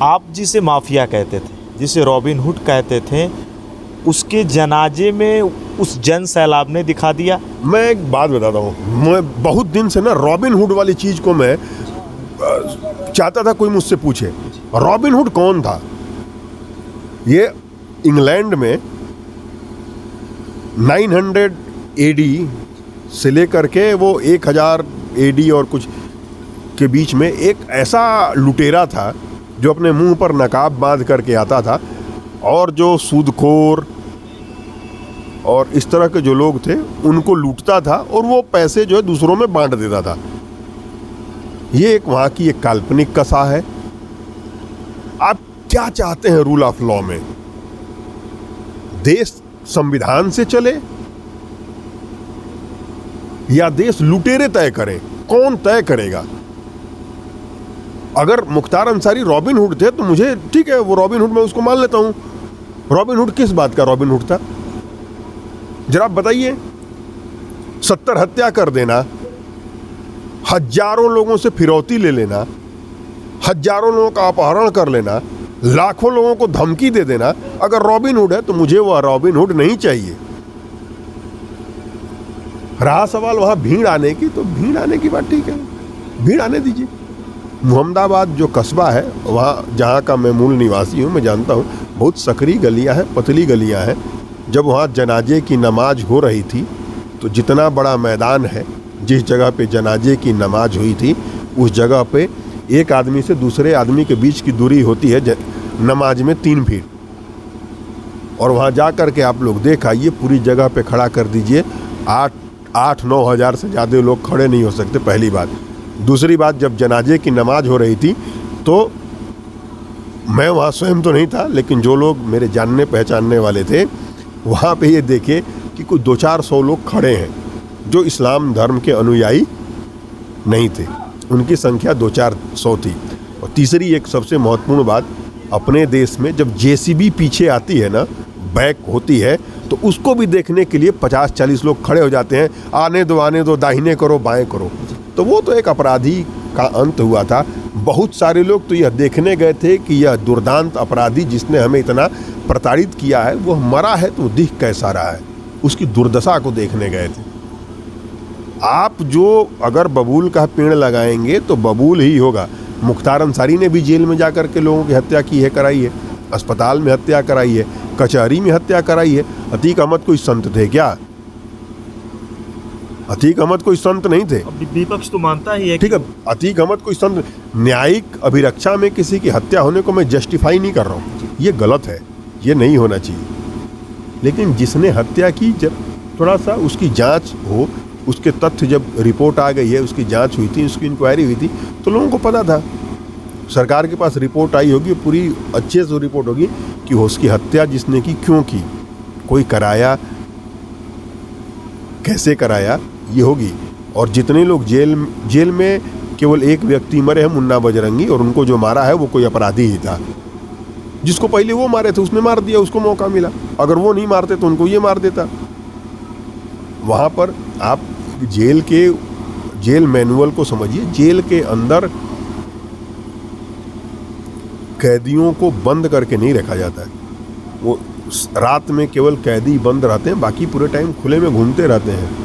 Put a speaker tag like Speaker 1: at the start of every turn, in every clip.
Speaker 1: आप जिसे माफिया कहते थे, जिसे रॉबिन हुड कहते थे, उसके जनाजे में उस जन सैलाब ने दिखा दिया।
Speaker 2: मैं एक बात बताता हूँ, मैं बहुत दिन से ना रॉबिन हुड वाली चीज़ को मैं चाहता था कोई मुझसे पूछे, रॉबिन हुड कौन था। ये इंग्लैंड में 900 एडी से लेकर के वो 1000 एडी और कुछ के बीच में एक ऐसा लुटेरा था जो अपने मुंह पर नकाब बांध करके आता था और जो सूदखोर और इस तरह के जो लोग थे उनको लूटता था और वो पैसे जो है दूसरों में बांट देता था। ये एक वहाँ की एक काल्पनिक कथा है। आप क्या चाहते हैं रूल ऑफ लॉ में? देश संविधान से चले या देश लुटेरे तय करें? कौन तय करेगा? अगर मुख्तार अंसारी रॉबिन हुड थे तो मुझे ठीक है, वो रॉबिन हुड मैं उसको मान लेता हूं। रॉबिन हुड किस बात का रॉबिन हुड था जरा आप बताइए? 70 हत्या कर देना, हजारों लोगों से फिरौती ले लेना, हजारों लोगों का अपहरण कर लेना, लाखों लोगों को धमकी दे देना। अगर रॉबिन हुड है तो मुझे वह रॉबिन हुड नहीं चाहिए। रहा सवाल वहां भीड़ आने की, तो भीड़ आने की बात ठीक है, भीड़ आने दीजिए। मोहम्मदाबाद जो कस्बा है वहाँ जहाँ का मैं मूल निवासी हूँ, मैं जानता हूँ बहुत सकरी गलियाँ हैं, पतली गलियाँ हैं। जब वहाँ जनाजे की नमाज हो रही थी तो जितना बड़ा मैदान है, जिस जगह पे जनाजे की नमाज हुई थी उस जगह पे एक आदमी से दूसरे आदमी के बीच की दूरी होती है नमाज में 3 फीट। और वहाँ जा कर के आप लोग देख आइए, पूरी जगह पे खड़ा कर दीजिए, 8-9 हज़ार से ज़्यादा लोग खड़े नहीं हो सकते, पहली बात। दूसरी बात, जब जनाजे की नमाज हो रही थी तो मैं वहाँ स्वयं तो नहीं था, लेकिन जो लोग मेरे जानने पहचानने वाले थे वहाँ पे ये देखे कि कोई 200-400 लोग खड़े हैं जो इस्लाम धर्म के अनुयायी नहीं थे, उनकी संख्या 200-400 थी। और तीसरी एक सबसे महत्वपूर्ण बात, अपने देश में जब जेसीबी पीछे आती है ना, बैक होती है, तो उसको भी देखने के लिए 50-40 लोग खड़े हो जाते हैं, आने दो, दाहिने करो, बाएं करो। तो वो तो एक अपराधी का अंत हुआ था। बहुत सारे लोग तो यह देखने गए थे कि यह दुर्दांत अपराधी जिसने हमें इतना प्रताड़ित किया है वो मरा है तो दिख कैसा रहा है, उसकी दुर्दशा को देखने गए थे। आप जो अगर बबूल का पेड़ लगाएंगे तो बबूल ही होगा। मुख्तार अंसारी ने भी जेल में जाकर के लोगों की हत्या की है, कराई है, अस्पताल में हत्या कराई है, कचहरी में हत्या कराई है। अतीक अहमद कोई संत थे क्या? अतीक अहमद कोई संत नहीं थे।
Speaker 1: विपक्ष तो मानता ही है,
Speaker 2: ठीक है, अतीक अहमद कोई संत। न्यायिक अभिरक्षा में किसी की हत्या होने को मैं जस्टिफाई नहीं कर रहा हूँ, ये गलत है, ये नहीं होना चाहिए। लेकिन जिसने हत्या की, जब थोड़ा सा उसकी जांच हो, उसके तथ्य जब रिपोर्ट आ गई है, उसकी जांच हुई थी, उसकी इंक्वायरी हुई थी, तो लोगों को पता था, सरकार के पास रिपोर्ट आई होगी, पूरी अच्छे से रिपोर्ट होगी कि उसकी हत्या जिसने की क्यों की, कोई कराया, कैसे कराया, ये होगी। और जितने लोग जेल में केवल एक व्यक्ति मरे हैं, मुन्ना बजरंगी, और उनको जो मारा है वो कोई अपराधी ही था। जिसको पहले वो मारे थे उसने मार दिया, उसको मौका मिला। अगर वो नहीं मारते तो उनको ये मार देता। वहाँ पर आप जेल मैनुअल को समझिए। जेल के अंदर कैदियों को बंद करके नहीं रखा जाता है, वो रात में केवल कैदी बंद रहते हैं, बाकी पूरे टाइम खुले में घूमते रहते हैं।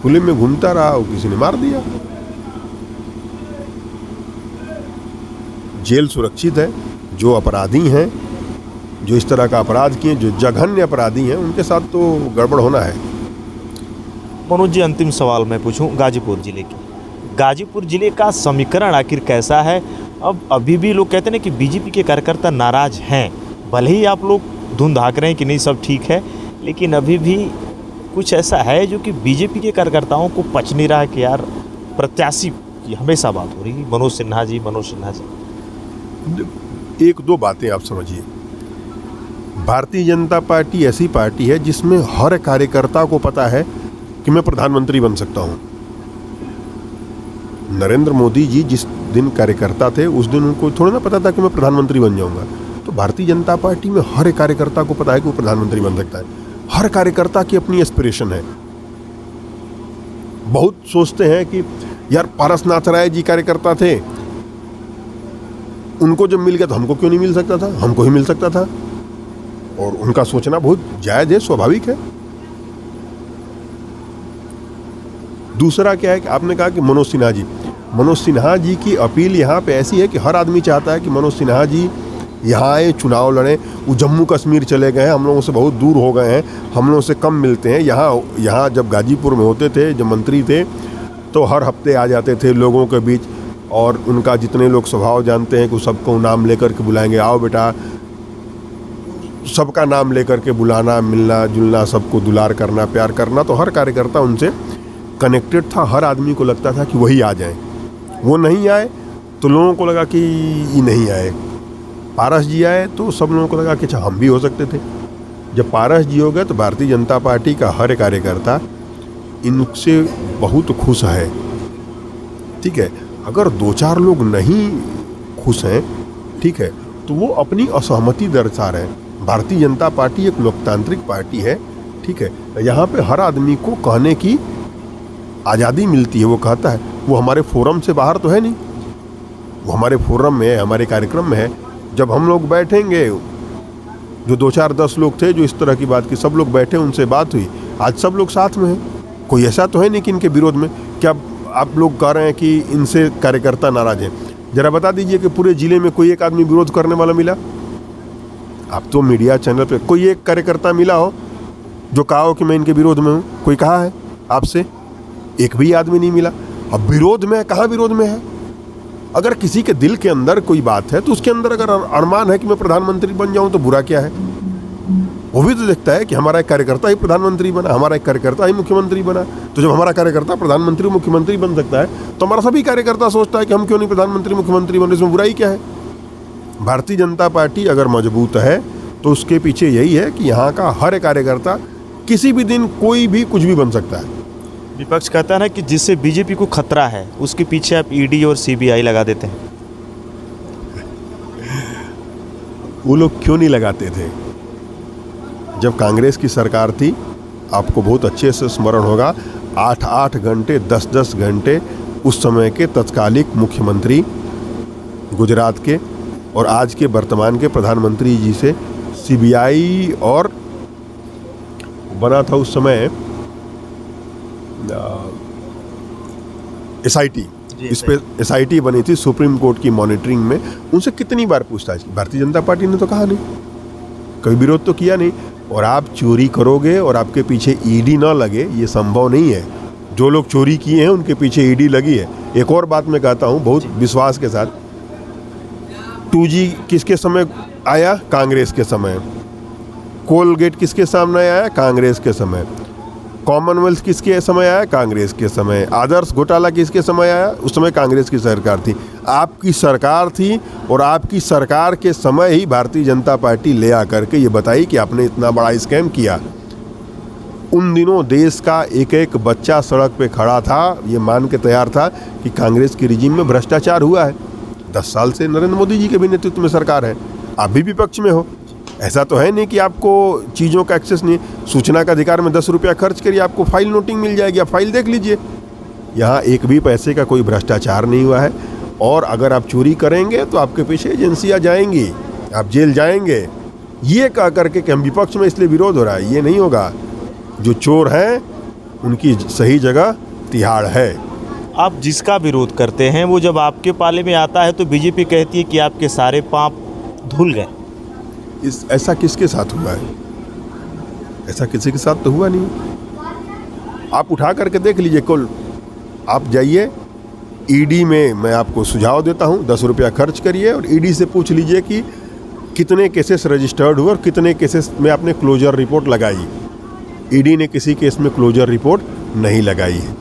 Speaker 2: खुले में घूमता रहा, वो किसी ने मार दिया। जेल सुरक्षित है। जो अपराधी हैं, जो इस तरह का अपराध किए, जो जघन्य अपराधी हैं, उनके साथ तो गड़बड़ होना है।
Speaker 1: मनोज जी, अंतिम सवाल मैं पूछूं गाजीपुर जिले की। गाजीपुर जिले का समीकरण आखिर कैसा है? अब अभी भी लोग कहते हैं कि बीजेपी के कार्यकर्ता नाराज हैं, भले ही आप लोग धुंध हाँक रहे हैं कि नहीं सब ठीक है, लेकिन अभी भी कुछ ऐसा है जो कि बीजेपी के कार्यकर्ताओं को पच नहीं रहा है कि यार प्रत्याशी की हमेशा बात हो रही है, मनोज सिन्हा जी।
Speaker 2: 1-2 बातें आप समझिए। भारतीय जनता पार्टी ऐसी पार्टी है जिसमें हर कार्यकर्ता को पता है कि मैं प्रधानमंत्री बन सकता हूं। नरेंद्र मोदी जी जिस दिन कार्यकर्ता थे उस दिन उनको थोड़ा ना पता था कि मैं प्रधानमंत्री बन जाऊंगा। तो भारतीय जनता पार्टी में हर कार्यकर्ता को पता है कि वो प्रधानमंत्री बन सकता है। हर कार्यकर्ता की अपनी एस्पिरेशन है। बहुत सोचते हैं कि यार पारसनाथ राय जी कार्यकर्ता थे, उनको जब मिल गया तो हमको क्यों नहीं मिल सकता था? हमको ही मिल सकता था। और उनका सोचना बहुत जायज़ है, स्वाभाविक है। दूसरा क्या है कि आपने कहा कि मनोज सिन्हा जी की अपील यहाँ पे ऐसी है कि हर आदमी चाहता है कि मनोज सिन्हा जी यहाँ आए, चुनाव लड़ें। वो जम्मू कश्मीर चले गए हैं, हम लोगों से बहुत दूर हो गए हैं, हम लोगों से कम मिलते हैं। यहाँ जब गाजीपुर में होते थे, जब मंत्री थे, तो हर हफ्ते आ जाते थे लोगों के बीच, और उनका जितने लोग स्वभाव जानते हैं कि सबको नाम लेकर के बुलाएंगे, आओ बेटा, सबका नाम लेकर के बुलाना, मिलना जुलना, सबको दुलार करना, प्यार करना। तो हर कार्यकर्ता उनसे कनेक्टेड था, हर आदमी को लगता था कि वही आ जाए। वो नहीं आए तो लोगों को लगा कि ये नहीं आए। पारस जी आए तो सब लोगों को लगा कि अच्छा हम भी हो सकते थे। जब पारस जी हो गए तो भारतीय जनता पार्टी का हर कार्यकर्ता इनसे बहुत खुश है। ठीक है, अगर 2-4 लोग नहीं खुश हैं, ठीक है, तो वो अपनी असहमति दर्शा रहे हैं। भारतीय जनता पार्टी एक लोकतांत्रिक पार्टी है, ठीक है, यहाँ पे हर आदमी को कहने की आज़ादी मिलती है। वो कहता है, वो हमारे फोरम से बाहर तो है नहीं, वो हमारे फोरम में है, हमारे कार्यक्रम में है। जब हम लोग बैठेंगे, जो 2-4-10 लोग थे जो इस तरह की बात की, सब लोग बैठे, उनसे बात हुई, आज सब लोग साथ में हैं। कोई ऐसा तो है नहीं कि इनके विरोध में। क्या आप लोग कह रहे हैं कि इनसे कार्यकर्ता नाराज हैं? जरा बता दीजिए कि पूरे ज़िले में कोई एक आदमी विरोध करने वाला मिला? आप तो मीडिया चैनल पे कोई एक कार्यकर्ता मिला हो जो कहा हो कि मैं इनके विरोध में हूँ? कोई कहा है आपसे? एक भी आदमी नहीं मिला। अब विरोध में, कहाँ विरोध में है? अगर किसी के दिल के अंदर कोई बात है तो उसके अंदर अगर अरमान है कि मैं प्रधानमंत्री बन जाऊं तो बुरा क्या है? वो भी तो देखता है कि हमारा एक कार्यकर्ता ही प्रधानमंत्री बना, हमारा एक कार्यकर्ता ही मुख्यमंत्री बना। तो जब हमारा कार्यकर्ता प्रधानमंत्री मुख्यमंत्री बन सकता है तो हमारा सभी कार्यकर्ता सोचता है कि हम क्यों नहीं प्रधानमंत्री मुख्यमंत्री बने, इसमें बुराई क्या है? भारतीय जनता पार्टी अगर मजबूत है तो उसके पीछे यही है कि यहाँ का हर कार्यकर्ता किसी भी दिन कोई भी कुछ भी बन सकता है।
Speaker 1: विपक्ष कहता है ना कि जिससे बीजेपी को खतरा है उसके पीछे आप ईडी और सीबीआई लगा देते हैं।
Speaker 2: वो लोग क्यों नहीं लगाते थे? जब कांग्रेस की सरकार थी, आपको बहुत अच्छे से स्मरण होगा, 8-8 घंटे 10-10 घंटे उस समय के तत्कालिक मुख्यमंत्री गुजरात के और आज के वर्तमान के प्रधानमंत्री जी से सीबीआई और बना था उस समय एसआईटी, इस पे एसआईटी बनी थी सुप्रीम कोर्ट की मॉनिटरिंग में। उनसे कितनी बार पूछताछ की? भारतीय जनता पार्टी ने तो कहा नहीं, कभी विरोध तो किया नहीं। और आप चोरी करोगे और आपके पीछे ईडी ना लगे, ये संभव नहीं है। जो लोग चोरी किए हैं उनके पीछे ईडी लगी है। एक और बात मैं कहता हूँ बहुत विश्वास के साथ, 2G किसके समय आया? कांग्रेस के समय। कोलगेट किसके सामने आया? कांग्रेस के समय। कॉमनवेल्थ किसके समय आया? कांग्रेस के समय। आदर्श घोटाला किसके समय आया? उस समय कांग्रेस की सरकार थी। आपकी सरकार थी और आपकी सरकार के समय ही भारतीय जनता पार्टी ले आकर के ये बताई कि आपने इतना बड़ा स्कैम किया। उन दिनों देश का एक एक बच्चा सड़क पे खड़ा था, ये मान के तैयार था कि कांग्रेस की रिजीम में भ्रष्टाचार हुआ है। 10 साल से नरेंद्र मोदी जी के भी नेतृत्व में सरकार है, आप भी विपक्ष में हो। ऐसा तो है नहीं कि आपको चीज़ों का एक्सेस नहीं। सूचना का अधिकार में 10 रुपया खर्च करिए, आपको फाइल नोटिंग मिल जाएगी, आप फाइल देख लीजिए। यहाँ एक भी पैसे का कोई भ्रष्टाचार नहीं हुआ है। और अगर आप चोरी करेंगे तो आपके पीछे एजेंसियाँ जाएंगी, आप जेल जाएंगे। ये कह करके कि हम विपक्ष में इसलिए विरोध हो रहा है, ये नहीं होगा। जो चोर हैं उनकी सही जगह तिहाड़ है।
Speaker 1: आप जिसका विरोध करते हैं वो जब आपके पाले में आता है तो बीजेपी कहती है कि आपके सारे पाप धुल गए।
Speaker 2: ऐसा किसके साथ हुआ है? ऐसा किसी के साथ तो हुआ नहीं। आप उठा करके देख लीजिए, कुल आप जाइए ईडी में, मैं आपको सुझाव देता हूँ, 10 रुपया खर्च करिए और ईडी से पूछ लीजिए कि कितने केसेस रजिस्टर्ड हुए और कितने केसेस में आपने क्लोजर रिपोर्ट लगाई। ईडी ने किसी केस में क्लोजर रिपोर्ट नहीं लगाई है।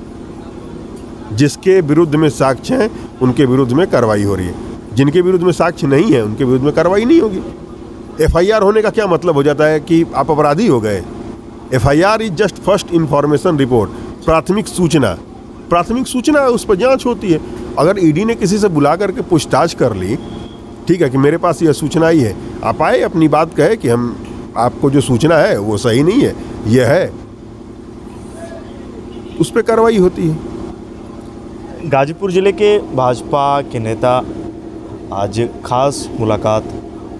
Speaker 2: जिसके विरुद्ध में साक्ष्य हैं उनके विरुद्ध में कार्रवाई हो रही है, जिनके विरुद्ध में साक्ष्य नहीं है उनके विरुद्ध में कार्रवाई नहीं होगी। एफआईआर होने का क्या मतलब हो जाता है कि आप अपराधी हो गए? FIR is just first information report, प्राथमिक सूचना। प्राथमिक सूचना है, उस पर जांच होती है। अगर ईडी ने किसी से बुला करके पूछताछ कर ली, ठीक है, कि मेरे पास यह सूचना आई है, आप आए अपनी बात कहे कि हम आपको जो सूचना है वो सही नहीं है, यह है, उस पर कार्रवाई होती है।
Speaker 1: गाजीपुर जिले के भाजपा के नेता आज खास मुलाकात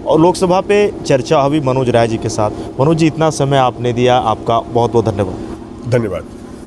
Speaker 1: और लोकसभा पे चर्चा हुई मनोज राय जी के साथ। मनोज जी, इतना समय आपने दिया, आपका बहुत बहुत धन्यवाद।
Speaker 2: धन्यवाद।